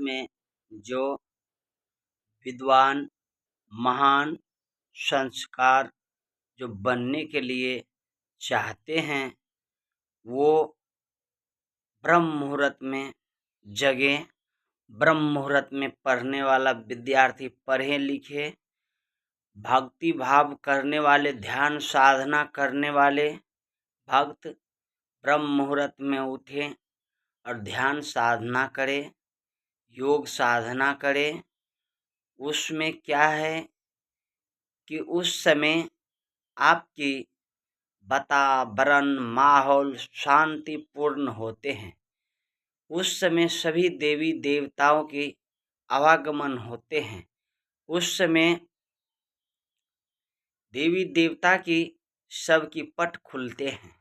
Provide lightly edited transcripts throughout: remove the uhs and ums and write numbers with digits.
में जो विद्वान महान संस्कार जो बनने के लिए चाहते हैं वो ब्रह्म मुहूर्त में जगे। ब्रह्म मुहूर्त में पढ़ने वाला विद्यार्थी पढ़े लिखे, भक्ति भाव करने वाले, ध्यान साधना करने वाले भक्त ब्रह्म मुहूर्त में उठे और ध्यान साधना करे, योग साधना करे। उसमें क्या है कि उस समय आपकी वातावरण माहौल शांतिपूर्ण होते हैं। उस समय सभी देवी देवताओं की आवागमन होते हैं। उस समय देवी देवता की सबकी पट खुलते हैं।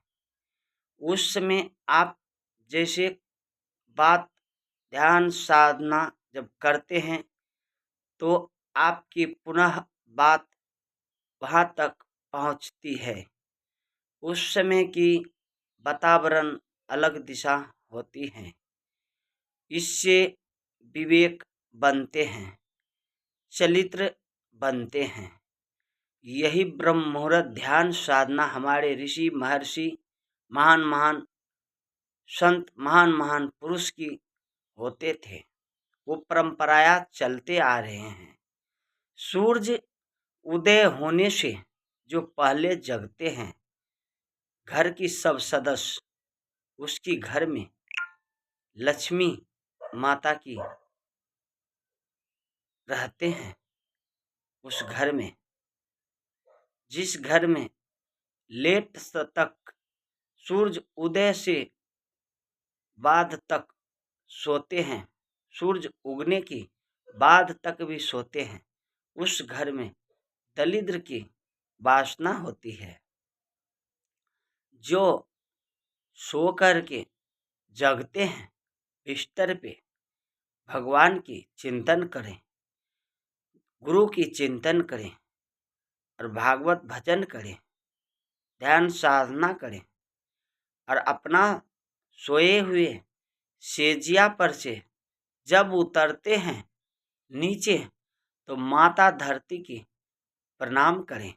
उस समय आप जैसे बात ध्यान साधना जब करते हैं तो आपकी पुनः बात वहाँ तक पहुँचती है। उस समय की वातावरण अलग दिशा होती है। इससे विवेक बनते हैं, चरित्र बनते हैं। यही ब्रह्म मुहूर्त ध्यान साधना हमारे ऋषि महर्षि महान महान संत महान महान पुरुष की होते थे। वो परंपराया चलते आ रहे हैं। सूरज उदय होने से जो पहले जगते हैं, घर की सब सदस्य उसकी घर में लक्ष्मी माता की रहते हैं। उस घर में जिस घर में लेट तक सूरज उदय से बाद तक सोते हैं, सूरज उगने की बाद तक भी सोते हैं, उस घर में दरिद्र की वासना होती है। जो सो कर के जगते हैं बिस्तर पे, भगवान की चिंतन करें, गुरु की चिंतन करें और भागवत भजन करें, ध्यान साधना करें और अपना सोए हुए सेजिया पर से जब उतरते हैं नीचे तो माता धरती की प्रणाम करें,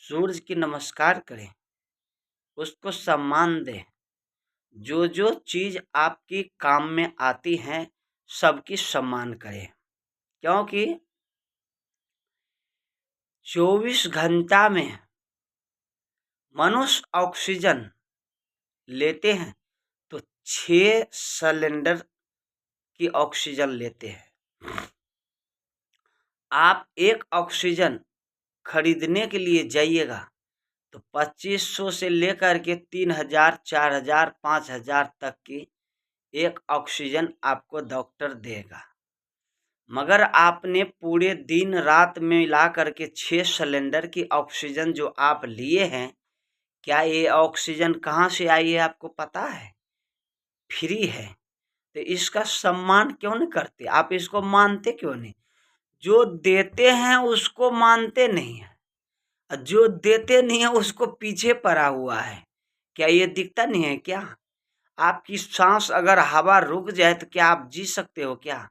सूरज की नमस्कार करें, उसको सम्मान दें। जो जो चीज़ आपकी काम में आती हैं सबकी सम्मान करें, क्योंकि 24 घंटा में मनुष्य ऑक्सीजन लेते हैं तो 6 सिलेंडर की ऑक्सीजन लेते हैं। आप एक ऑक्सीजन खरीदने के लिए जाइएगा तो 2500 से लेकर के 3000, 4000, 5000 तक की एक ऑक्सीजन आपको डॉक्टर देगा। मगर आपने पूरे दिन रात में मिला करके 6 सिलेंडर की ऑक्सीजन जो आप लिए हैं, क्या ये ऑक्सीजन कहाँ से आई है आपको पता है? फ्री है। तो इसका सम्मान क्यों नहीं करते? आप इसको मानते क्यों नहीं? जो देते हैं उसको मानते नहीं है, और जो देते नहीं है उसको पीछे पड़ा हुआ है। क्या ये दिखता नहीं है क्या? आपकी सांस अगर हवा रुक जाए तो क्या आप जी सकते हो क्या?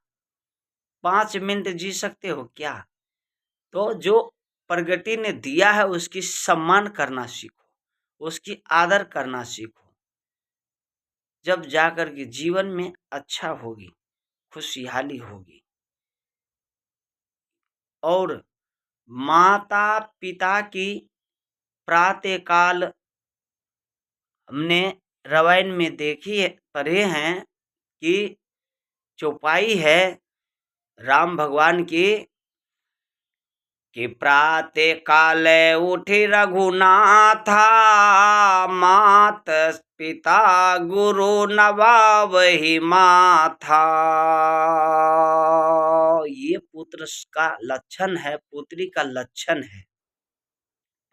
5 मिनट जी सकते हो क्या? तो जो प्रकृति ने दिया है उसकी सम्मान करना सीखो, उसकी आदर करना सीखो। जब जाकर के जीवन में अच्छा होगी, खुशहाली होगी। और माता पिता की प्रातःकाल हमने रामायण में देखी है, पढ़े हैं कि चौपाई है राम भगवान की कि प्रातः काले उठे रघुनाथा, मात पिता गुरु नवावहि माथा। ये पुत्र का लक्षण है, पुत्री का लक्षण है।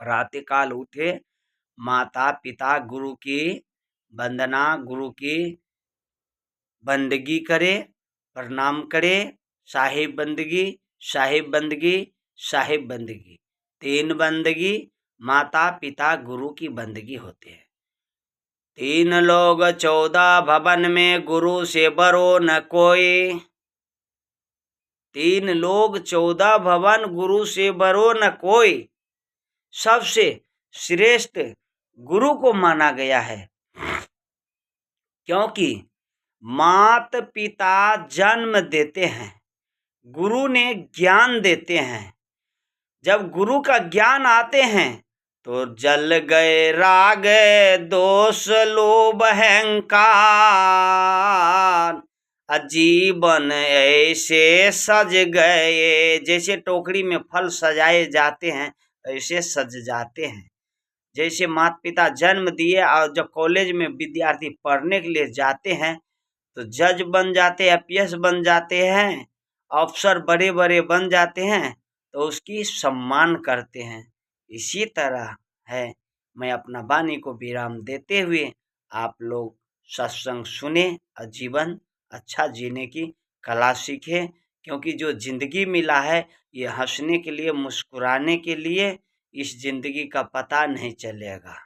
प्रातः काल उठे, माता पिता गुरु की वंदना, गुरु की बंदगी करे, प्रणाम करे। साहिब बंदगी, साहिब बंदगी, साहिब बंदगी, 3 बंदगी माता पिता गुरु की बंदगी होती है। 3 लोग 14 भवन में, गुरु से बरो न कोई। तीन लोग 14 भवन, गुरु से बरो न कोई। सबसे श्रेष्ठ गुरु को माना गया है, क्योंकि मात पिता जन्म देते हैं, गुरु ने ज्ञान देते हैं। जब गुरु का ज्ञान आते हैं तो जल गए राग दोष लोभ अहंकार, जीवन ऐसे सज गए। जैसे टोकरी में फल सजाए जाते हैं ऐसे सज जाते हैं। जैसे माता पिता जन्म दिए और जब कॉलेज में विद्यार्थी पढ़ने के लिए जाते हैं तो जज बन जाते हैं, पीएस बन जाते हैं, अफसर बड़े बड़े बन जाते हैं, तो उसकी सम्मान करते हैं। इसी तरह है। मैं अपना वाणी को विराम देते हुए आप लोग सत्संग सुने और जीवन अच्छा जीने की कला सीखें, क्योंकि जो जिंदगी मिला है ये हंसने के लिए, मुस्कुराने के लिए। इस जिंदगी का पता नहीं चलेगा।